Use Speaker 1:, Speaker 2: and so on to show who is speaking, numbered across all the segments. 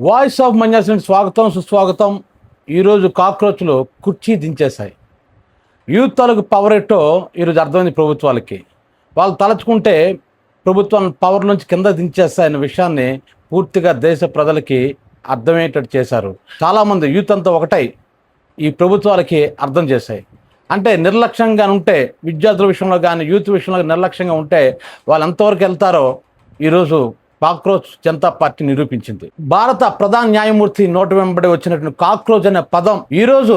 Speaker 1: Voice of మంజాస్ స్వాగతం సుస్వాగతం. ఈరోజు కాక్రోచ్లు కుర్చీ దించేశాయి. యూత్ తాలూకు పవర్ ఎట్టో ఈరోజు అర్థమైంది ప్రభుత్వాలకి. వాళ్ళు తలచుకుంటే ప్రభుత్వం పవర్ నుంచి కింద దించేస్తాయన్న విషయాన్ని పూర్తిగా దేశ ప్రజలకి అర్థమయ్యేటట్టు చేశారు. చాలామంది యూత్ అంతా ఒకటై ఈ ప్రభుత్వాలకి అర్థం చేశాయి. అంటే నిర్లక్ష్యంగా ఉంటే, విద్యార్థుల విషయంలో కానీ యూత్ విషయంలో నిర్లక్ష్యంగా ఉంటే వాళ్ళు ఎంతవరకు వెళ్తారో ఈరోజు కాక్రోచ్ జనతా పార్టీ నిరూపించింది. భారత ప్రధాన న్యాయమూర్తి నోటు వెంబడి వచ్చినటువంటి కాక్రోచ్ అనే పదం ఈరోజు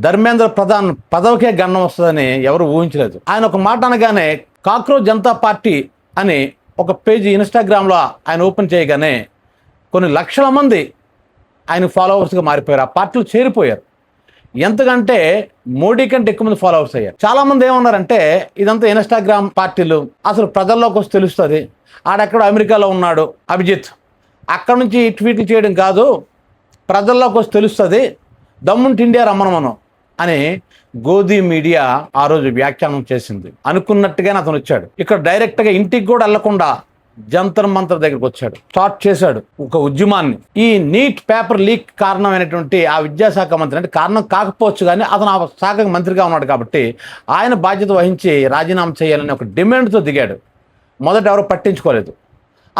Speaker 1: ధర్మేంద్ర ప్రధాన్ పదవికే గండం వస్తుందని ఎవరు ఊహించలేదు. ఆయన ఒక మాట అనగానే కాక్రోచ్ జనతా పార్టీ అని ఒక పేజీ ఇన్స్టాగ్రామ్లో ఆయన ఓపెన్ చేయగానే కొన్ని లక్షల మంది ఆయన ఫాలోవర్స్గా మారిపోయారు. ఆ పార్టీలో చేరిపోయారు. ఎంతకంటే మోడీ కంటే ఎక్కువ మంది ఫాలోవర్స్ అయ్యారు. చాలా మంది ఏమన్నారంటే ఇదంతా ఇన్స్టాగ్రామ్ పార్టీలు, అసలు ప్రజల్లోకి వస్తే తెలుస్తుంది, ఆడెక్కడ అమెరికాలో ఉన్నాడు అభిజిత్, అక్కడ నుంచి ట్వీట్లు చేయడం కాదు, ప్రజల్లోకి వస్తే తెలుస్తుంది, దమ్ముంటి ఇండియా రమ్మను అని గోధీ మీడియా ఆ రోజు వ్యాఖ్యానం చేసింది. అనుకున్నట్టుగానే అతను వచ్చాడు. ఇక్కడ డైరెక్ట్గా ఇంటికి కూడా వెళ్లకుండా జంతర్ మంతర్ దగ్గరికి వచ్చాడు, స్టార్ట్ చేశాడు ఒక ఉద్యమాన్ని. ఈ నీట్ పేపర్ లీక్ కారణమైనటువంటి ఆ విద్యాశాఖ మంత్రి, అంటే కారణం కాకపోవచ్చు కానీ అతను ఆ శాఖ మంత్రిగా ఉన్నాడు కాబట్టి ఆయన బాధ్యత వహించి రాజీనామా చేయాలని ఒక డిమాండ్తో దిగాడు. మొదట ఎవరు పట్టించుకోలేదు.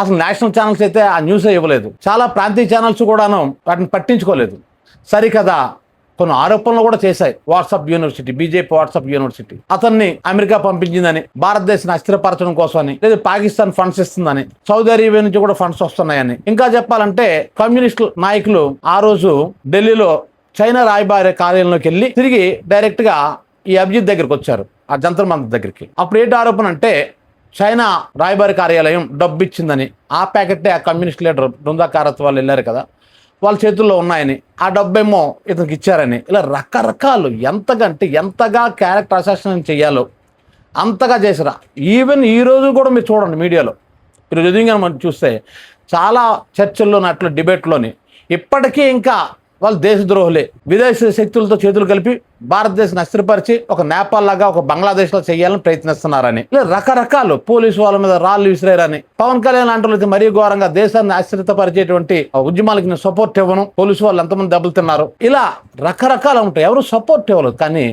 Speaker 1: అసలు నేషనల్ ఛానల్స్ అయితే ఆ న్యూసే ఇవ్వలేదు. చాలా ప్రాంతీయ ఛానల్స్ కూడాను వాటిని పట్టించుకోలేదు. సరికదా కొన్ని ఆరోపణలు కూడా చేశాయి. WhatsApp university, BJP WhatsApp university అతన్ని అమెరికా పంపించిందని, భారతదేశాన్ని అస్థిరపరచడం కోసమని, లేదా పాకిస్తాన్ ఫండ్స్ ఇస్తుందని, సౌదీ అరేబియా నుంచి కూడా ఫండ్స్ వస్తున్నాయని. ఇంకా చెప్పాలంటే కమ్యూనిస్టు నాయకులు ఆ రోజు ఢిల్లీలో చైనా రాయబారి కార్యాలయంలోకి వెళ్ళి తిరిగి డైరెక్ట్గా ఈ అభిజిత్ దగ్గరికి వచ్చారు, ఆ జంతర్ మంతర్ దగ్గరికి. అప్పుడు ఏంటి ఆరోపణ అంటే చైనా రాయబారి కార్యాలయం డబ్బు ఇచ్చిందని, ఆ ప్యాకెట్టే ఆ కమ్యూనిస్ట్ లీడర్ బృందాకారత్ వాళ్ళు వెళ్ళారు కదా, వాళ్ళ చేతుల్లో ఉన్నాయని, ఆ డబ్బేమో ఇతనికి ఇచ్చారని, ఇలా రకరకాలు ఎంతగా క్యారెక్టర్ అసాసినేషన్ చేయాలో అంతగా చేసిరా. ఈవెన్ ఈరోజు కూడా మీరు చూడండి మీడియాలో, ఈరోజు ఎదురుగా మనం చూస్తే చాలా చర్చల్లోని అట్లా డిబేట్లోని ఇప్పటికీ ఇంకా వాళ్ళు దేశద్రోహులే, విదేశీ శక్తులతో చేతులు కలిపి భారతదేశాన్ని అస్థిరపరిచి ఒక నేపాల్ లాగా ఒక బంగ్లాదేశ్లో చేయాలని ప్రయత్నిస్తున్నారని, లేదా రకరకాలు పోలీసు వాళ్ళ మీద రాళ్ళు విసిరారని, పవన్ కళ్యాణ్ లాంటి మరీ ఘోరంగా దేశాన్ని అస్థిరపరిచేటువంటి ఉద్యమాలకి నేను సపోర్ట్ ఇవ్వను, పోలీసు వాళ్ళు ఎంతమంది దెబ్బలు తిన్నారు, ఇలా రకరకాలు ఉంటాయి. ఎవరు సపోర్ట్ ఇవ్వలేదు. కానీ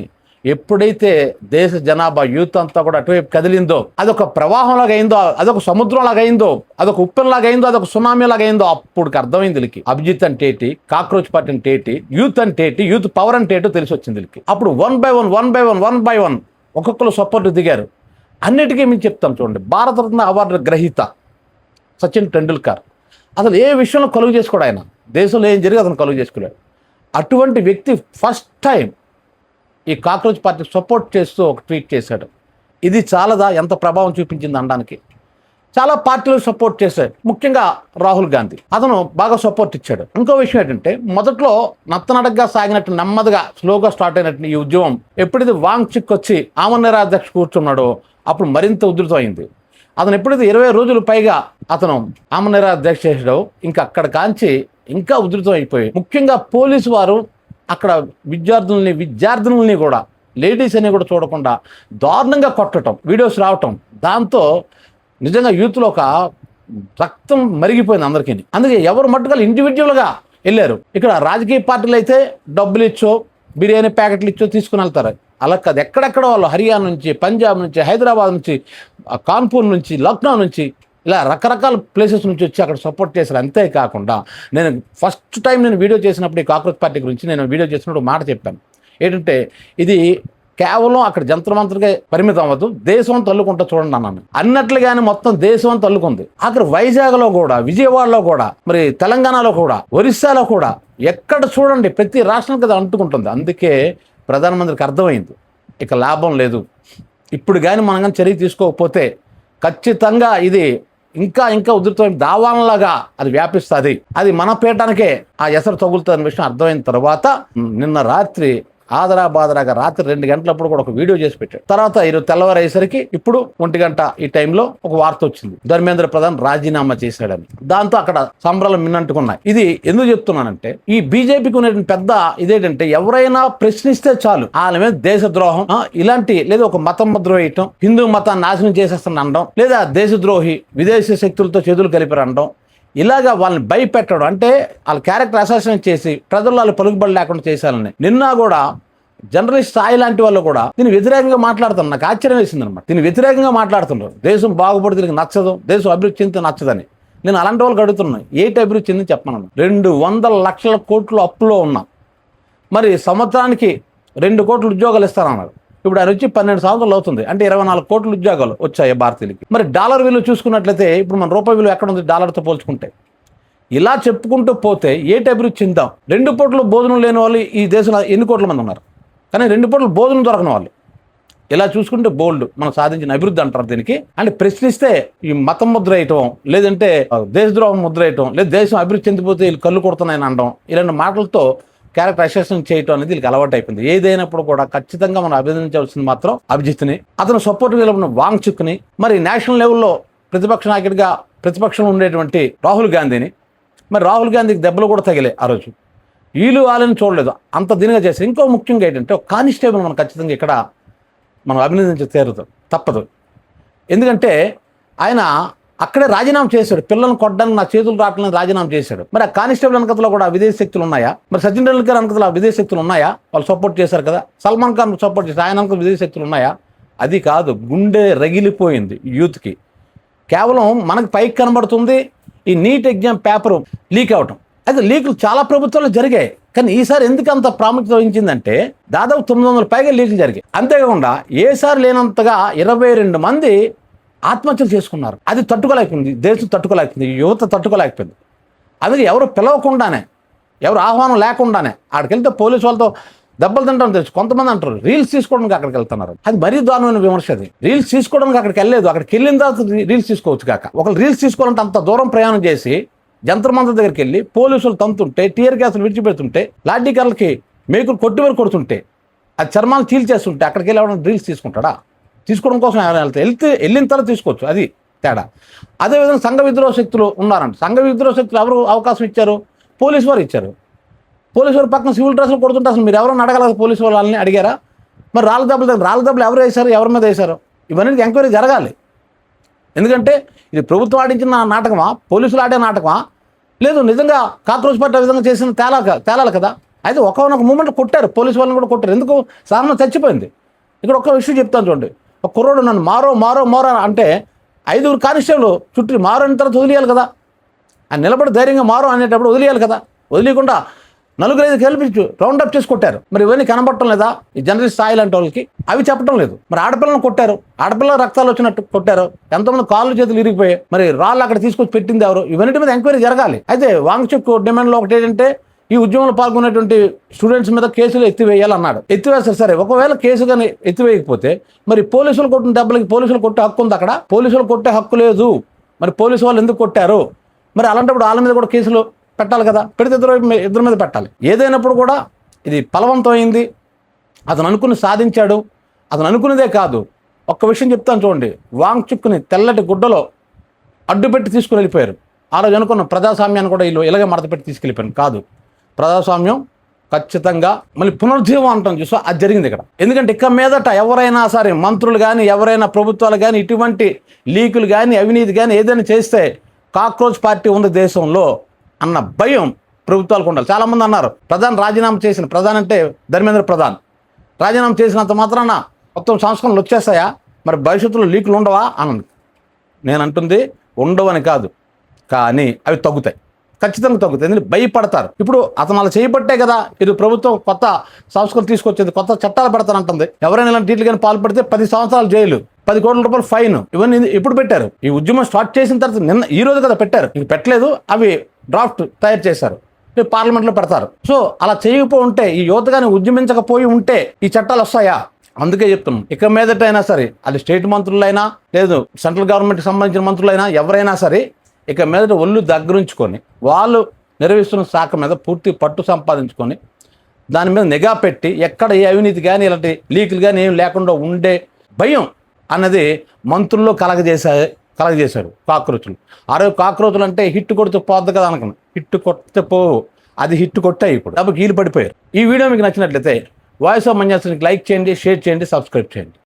Speaker 1: ఎప్పుడైతే దేశ జనాభా యూత్ అంతా కూడా అటువైపు కదిలిందో, అదొక ప్రవాహంలాగా అయిందో, అదొక సముద్రంలాగా అయిందో, అదొక ఉప్పెనలాగా అయిందో, అదొక సునామీలాగా అయిందో, అప్పుడు అర్థమైంది వీళ్ళకి అభిజిత్ అంటే ఏంటి, కాక్రోచ్ పార్టీ అంటే ఏంటి, యూత్ అంటే ఏంటి, యూత్ పవర్ అంటే ఏంటో తెలిసి వచ్చింది వీళ్ళకి. అప్పుడు వన్ బై వన్ ఒక్కొక్కరు సపోర్ట్ దిగారు. అన్నిటికీ మేము చెప్తాం చూడండి, భారతరత్న అవార్డు గ్రహీత సచిన్ టెండూల్కర్ అసలు ఏ విషయంలో కలుగు చేసుకోడు. ఆయన దేశంలో ఏం జరిగి అతను కలుగు చేసుకోలేడు. అటువంటి వ్యక్తి ఫస్ట్ టైం ఈ కాక్రోచ్ పార్టీ సపోర్ట్ చేస్తూ ఒక ట్వీట్ చేశాడు. ఇది చాలాదా ఎంత ప్రభావం చూపించింది అనడానికి. చాలా పార్టీలు సపోర్ట్ చేశాడు, ముఖ్యంగా రాహుల్ గాంధీ అతను బాగా సపోర్ట్ ఇచ్చాడు. ఇంకో విషయం ఏంటంటే మొదట్లో నత్తనడగ్గా సాగినట్టు నెమ్మదిగా స్లోగా స్టార్ట్ అయినట్టు ఈ ఉద్యమం ఎప్పుడైతే వాంగ్ చిక్ వచ్చి ఆమరణ అధ్యక్ష కూర్చున్నాడో అప్పుడు మరింత ఉధృతం అయింది. అతను ఎప్పుడైతే 20 రోజులు పైగా అతను ఆమరణ అధ్యక్ష చేసాడో ఇంకా అక్కడ కాంచి ఇంకా ఉధృతం అయిపోయి, ముఖ్యంగా పోలీసు వారు అక్కడ విద్యార్థినుల్ని కూడా, లేడీస్ అని కూడా చూడకుండా దారుణంగా కొట్టడం, వీడియోస్ రావటం, దాంతో నిజంగా యూత్లో ఒక రక్తం మరిగిపోయింది అందరికీ. అందుకే ఎవరు మట్టుగా ఇండివిజువల్గా వెళ్ళారు. ఇక్కడ రాజకీయ పార్టీలు అయితే డబ్బులు ఇచ్చో, బిర్యానీ ప్యాకెట్లు ఇచ్చో తీసుకుని వెళ్తారు. అలా కాదు, ఎక్కడెక్కడ వాళ్ళు హర్యానా నుంచి, పంజాబ్ నుంచి, హైదరాబాద్ నుంచి, కాన్పూర్ నుంచి, లక్నో నుంచి, ఇలా రకరకాల ప్లేసెస్ నుంచి వచ్చి అక్కడ సపోర్ట్ చేశారు. అంతేకాకుండా నేను ఫస్ట్ టైం నేను వీడియో చేసినప్పుడు ఈ కాక్రోచ్ పార్టీ గురించి నేను వీడియో చేసినప్పుడు మాట చెప్పాను ఏంటంటే, ఇది కేవలం అక్కడ జంతర్ మంతర్గా పరిమితం అవ్వదు, దేశం తల్లుకుంటా చూడండి అన్నాను. అన్నట్లుగానే మొత్తం దేశం తల్లుకుంది. అక్కడ వైజాగ్లో కూడా, విజయవాడలో కూడా, మరి తెలంగాణలో కూడా, ఒరిస్సాలో కూడా, ఎక్కడ చూడండి ప్రతి రాష్ట్రం కదా అంటుకుంటుంది. అందుకే ప్రధానమంత్రికి అర్థమైంది ఇక లాభం లేదు, ఇప్పుడు కానీ మనం కానీ చర్య తీసుకోకపోతే ఖచ్చితంగా ఇది ఇంకా ఉధృతమైన దావానలాగా అది వ్యాపిస్తుంది, అది మన పీఠానికే ఆ ఎసరు తగులుతుందనే విషయం అర్థమైన తర్వాత నిన్న రాత్రి ఆదరాబాదరాగా రాత్రి 2 గంటలప్పుడు కూడా ఒక వీడియో చేసి పెట్టాడు. తర్వాత ఈరోజు తెల్లవారు అయ్యేసరికి ఇప్పుడు 1 గంట ఈ టైంలో ఒక వార్త వచ్చింది, ధర్మేంద్ర ప్రధాన్ రాజీనామా చేశాడని. దాంతో అక్కడ సంబరాలు మిన్నంటుకున్నాయి. ఇది ఎందుకు చెప్తున్నానంటే ఈ బీజేపీకి ఉన్నటువంటి పెద్ద ఇదేంటంటే ఎవరైనా ప్రశ్నిస్తే చాలు వాళ్ళ మీద దేశద్రోహం ఇలాంటి, లేదా ఒక మతం ద్రోహం, హిందూ మతాన్ని నాశనం చేసేస్తాను అనడం, లేదా దేశద్రోహి, విదేశీ శక్తులతో చేతులు కలిపి అనడం, ఇలాగా వాళ్ళని భయపెట్టడం అంటే వాళ్ళ క్యారెక్టర్ అసాసినేట్ చేసి ప్రజల్లో వాళ్ళు పలుకుబడి లేకుండా చేశారని నిన్న కూడా జర్నలిస్ట్ స్థాయి లాంటి వాళ్ళు కూడా దీని వ్యతిరేకంగా మాట్లాడుతున్నారు. నాకు ఆశ్చర్యం వేసింది అనమాట. దీని వ్యతిరేకంగా మాట్లాడుతున్నారు. దేశం బాగుపడి దీనికి నచ్చదు, దేశం అభివృద్ధి చెందితే నచ్చదని. నేను అలాంటి వాళ్ళకి అడుగుతున్నాను, ఏంటి అభివృద్ధి చెంది చెప్పను. 200 లక్షల కోట్లు అప్పులో ఉన్నాం. మరి సంవత్సరానికి 2 కోట్ల ఉద్యోగాలు ఇస్తానన్నారు. ఇప్పుడు ఆయన వచ్చి 12 సంవత్సరాలు అవుతుంది, అంటే 24 కోట్ల ఉద్యోగాలు వచ్చాయి భారతీయులకి. మరి డాలర్ విలువ చూసుకున్నట్లయితే ఇప్పుడు మన రూపాయి విలువ ఎక్కడ ఉంది డాలర్తో పోల్చుకుంటే? ఇలా చెప్పుకుంటూ పోతే ఏంటి అభివృద్ధి చెందాం? 2 పూటలు భోజనం లేని వాళ్ళు ఈ దేశంలో ఎన్ని కోట్ల మంది ఉన్నారు? కానీ 2 పూటలు భోజనం దొరకని వాళ్ళు. ఇలా చూసుకుంటే బోల్డ్ మనం సాధించిన అభివృద్ధి అంటారు దీనికి. అంటే ప్రశ్నిస్తే ఈ మతం ముద్ర వేయటం, లేదంటే దేశద్రోహం ముద్ర వేయటం, లేదా దేశం అభివృద్ధి చెందిపోతే వీళ్ళు కళ్ళు కొడుతున్నాయని అనడం, ఇలాంటి మాటలతో క్యారెక్టర్ అసెస్మెంట్ చేయటం అనేది వీళ్ళకి అలవాటు అయిపోయింది. ఏదైనప్పుడు కూడా ఖచ్చితంగా మనం అభినందించాల్సింది మాత్రం అభిజిత్ని, అతను సపోర్ట్ నిలబడిన వాంగ్చుక్ని, మరి నేషనల్ లెవెల్లో ప్రతిపక్ష నాయకుడిగా ప్రతిపక్షంలో ఉండేటువంటి రాహుల్ గాంధీని. మరి రాహుల్ గాంధీకి దెబ్బలు కూడా తగిలే ఆ రోజు. వీళ్ళు వాళ్ళని చూడలేదు, అంత దీనిగా చేశారు. ఇంకో ముఖ్యంగా ఏంటంటే ఒక కానిస్టేబుల్ మనం ఖచ్చితంగా ఇక్కడ మనం అభినందించే తీరుతాం, తప్పదు. ఎందుకంటే ఆయన అక్కడే రాజీనామా చేశాడు. పిల్లలను కొట్టడానికి నా చేతులు రావట్లని రాజీనామా చేశాడు. మరి ఆ కానిస్టేబుల్ వెనకతలో కూడా విదేశీ శక్తులు ఉన్నాయా? మరి సచిన్ టెండూల్కర్ వెనకతలో విదేశీ శక్తులు ఉన్నాయా? వాళ్ళు సపోర్ట్ చేశారు కదా. సల్మాన్ ఖాన్ సపోర్ట్ చేశారు, ఆయన వెనక విదేశీ శక్తులు ఉన్నాయా? అది కాదు, గుండె రగిలిపోయింది యూత్కి. కేవలం మనకు పైకి కనబడుతుంది ఈ నీట్ ఎగ్జామ్ పేపర్ లీక్ అవటం. అయితే లీకులు చాలా ప్రభుత్వాలు జరిగాయి, కానీ ఈసారి ఎందుకు అంత ప్రాముఖ్యత వహించిందంటే దాదాపు 900 పైగా లీకులు జరిగాయి. అంతేకాకుండా ఏసారి లేనంతగా 22 మంది ఆత్మహత్యలు చేసుకున్నారు. అది తట్టుకోలేకపోయింది, దేశం తట్టుకోలేకపోయింది, యువత తట్టుకోలేకపోయింది. అందుకే ఎవరు పిలవకుండానే, ఎవరు ఆహ్వానం లేకుండానే అక్కడికి వెళ్తే పోలీసు వాళ్ళతో దెబ్బలు తింటాం తెలుసు. కొంతమంది అంటారు రీల్స్ తీసుకోవడానికి అక్కడికి వెళ్తున్నారు. అది మరీ దారుణమైన విమర్శ. అది రీల్స్ తీసుకోవడానికి అక్కడికి వెళ్ళలేదు, అక్కడికి వెళ్ళిన తర్వాత రీల్స్ తీసుకోవచ్చు కాక. ఒకళ్ళు రీల్స్ తీసుకోవాలంటే అంత దూరం ప్రయాణం చేసి జంతర్ మంతర్ దగ్గరికి వెళ్ళి పోలీసులు తంతుంటే, టీఆర్ గ్యాసులు విడిచిపెడుతుంటే, లాఠీ కర్రలకి మేకులు కొట్టివరకు కొడుతుంటే, అది చర్మాలు చీల్చేస్తుంటే అక్కడికి వెళ్ళి ఎవరైనా డ్రిల్స్ తీసుకుంటాడా? తీసుకోవడం కోసం ఎవరైనా వెళ్ళిన తర్వాత తీసుకోవచ్చు, అది తేడా. అదేవిధంగా సంఘ విద్రోహ శక్తులు ఉన్నారంట. సంఘ విద్రోహ శక్తులు ఎవరు అవకాశం ఇచ్చారు? పోలీసు వారు ఇచ్చారు. పోలీసు వారు పక్కన సివిల్ డ్రెస్సులు కొడుతుంటే అసలు మీరు ఎవరైనా అడగలరు? పోలీసు వాళ్ళని అడిగారా? మరి రాళ్ళ దెబ్బలు ఎవరు వేశారు, ఎవరి మీద వేశారు? ఇవన్నీ ఎంక్వైరీ జరగాలి. ఎందుకంటే ఇది ప్రభుత్వం ఆడించిన నాటకమా, పోలీసులు ఆడే నాటకమా, లేదు నిజంగా కాక్రోచ్ పట్టే విధంగా చేసిన తేలాలి కదా. అయితే ఒకనొక మూమెంట్ కొట్టారు, పోలీసు వాళ్ళని కూడా కొట్టారు. ఎందుకు? సాధారణ చచ్చిపోయింది. ఇక్కడ ఒక విషయం చెప్తాను చూడండి. ఒక కుర్రోడు నన్ను మారో అంటే 5 కానిస్టేబుల్ చుట్టూ మారో అనే తర్వాత వదిలేయాలి కదా. ఆయన నిలబడి ధైర్యంగా మారో అనేటప్పుడు వదిలేయాలి కదా. వదిలేయకుండా 4-5 కలిపి రౌండప్ చేసి కొట్టారు. మరి ఇవన్నీ కనబడటం లేదా ఈ జర్నలిస్ట్ స్థాయి లాంటి వాళ్ళకి? అవి చెప్పడం లేదు. మరి ఆడపిల్లను కొట్టారు, ఆడపిల్లల రక్తాలు వచ్చినట్టు కొట్టారు, ఎంతమంది కాళ్ళు చేతులు ఇరిగిపోయాయి. మరి రాళ్ళు అక్కడ తీసుకొచ్చి పెట్టింది ఎవరు? ఇవన్నిటి మీద ఎంక్వైరీ జరగాలి. అయితే వాంగ్చుక్ డిమాండ్లో ఒకటి ఏంటంటే ఈ ఉద్యమంలో పాల్గొనేటువంటి స్టూడెంట్స్ మీద కేసులు ఎత్తివేయాలన్నాడు. ఎత్తివేస్తారు. సరే, ఒకవేళ కేసు కానీ ఎత్తివేయకపోతే మరి పోలీసులు కొట్టిన దెబ్బలకి పోలీసులు కొట్టే హక్కు ఉంది అక్కడ? పోలీసులు కొట్టే హక్కు లేదు. మరి పోలీసు వాళ్ళు ఎందుకు కొట్టారు? మరి అలాంటప్పుడు వాళ్ళ మీద కూడా కేసులు పెట్టాలి కదా. పెడితే ఇద్దరి మీద పెట్టాలి. ఏదైనప్పుడు కూడా ఇది బలవంతమైంది. అతను అనుకుని సాధించాడు. అతను అనుకునేదే కాదు. ఒక్క విషయం చెప్తాను చూడండి. వాంగ్చుక్ని తెల్లటి గుడ్డలో అడ్డుపెట్టి తీసుకుని వెళ్ళిపోయారు. ఆ రోజు అనుకున్న ప్రజాస్వామ్యాన్ని కూడా వీళ్ళు ఇలాగే మడతపెట్టి తీసుకెళ్ళిపోయారు. కాదు, ప్రజాస్వామ్యం ఖచ్చితంగా మళ్ళీ పునరుజ్జీవం అంటాం చూసా, అది జరిగింది ఇక్కడ. ఎందుకంటే ఇక మీదట ఎవరైనా సరే మంత్రులు కానీ ఎవరైనా ప్రభుత్వాలు కానీ ఇటువంటి లీకులు కానీ అవినీతి కానీ ఏదైనా చేస్తే కాక్రోచ్ పార్టీ ఉంది దేశంలో అన్న భయం ప్రభుత్వాలకు ఉండాలి. చాలామంది అన్నారు ప్రధాని రాజీనామా చేసిన, ప్రధాని అంటే ధర్మేంద్ర ప్రధాన్ రాజీనామా చేసినంత మాత్రాన మొత్తం సంస్కరణలు వచ్చేస్తాయా, మరి భవిష్యత్తులో లీకులు ఉండవా అని. నేను అంటుంది ఉండవని కాదు, కానీ అవి తగ్గుతాయి, ఖచ్చితంగా తగ్గుతాయి. ఎందుకంటే భయపడతారు. ఇప్పుడు అతను అలా చేయబట్టే కదా ఇది ప్రభుత్వం కొత్త సంస్కరణ తీసుకొచ్చేది, కొత్త చట్టాలు పెడతానంటుంది. ఎవరైనా ఇలాంటి వీటికి కానీ పాల్పడితే 10 సంవత్సరాలు జైలు, 10 కోట్ల రూపాయలు ఫైన్. ఇవన్నీ ఎప్పుడు పెట్టారు? ఈ ఉద్యమం స్టార్ట్ చేసిన తర్వాత ఈ రోజు కదా పెట్టారు. ఇంక పెట్టలేదు, అవి డ్రాఫ్ట్ తయారు చేశారు, పార్లమెంట్లో పెడతారు. సో అలా చేయకపోయి ఉంటే, ఈ యువత కానీ ఉద్యమించకపోయి ఉంటే ఈ చట్టాలు వస్తాయా? అందుకే చెప్తున్నాం, ఇక మీదట అయినా సరే అది స్టేట్ మంత్రులైనా లేదు సెంట్రల్ గవర్నమెంట్కి సంబంధించిన మంత్రులైనా ఎవరైనా సరే ఇక మీదట ఒళ్ళు దగ్గరుంచుకొని వాళ్ళు నిర్వహిస్తున్న శాఖ మీద పూర్తి పట్టు సంపాదించుకొని దాని మీద నిఘా పెట్టి ఎక్కడ ఏ అవినీతి కానీ ఇలాంటి లీకులు కానీ ఏం లేకుండా ఉండే భయం అన్నది మంత్రుల్లో కలగజేశాడు కాక్రోచులు. ఆ రోజు కాక్రోచులు అంటే హిట్ కొడితే పోద్ది కదా అనుకున్నాను. హిట్ కొడితే పోవు, అది హిట్ కొట్టాయి. ఇప్పుడు డబ్బు కీలు పడిపోయారు. ఈ వీడియో మీకు నచ్చినట్లయితే వాయిస్ ఆఫ్ మంజాస్కి లైక్ చేయండి, షేర్ చేయండి, సబ్స్క్రైబ్ చేయండి.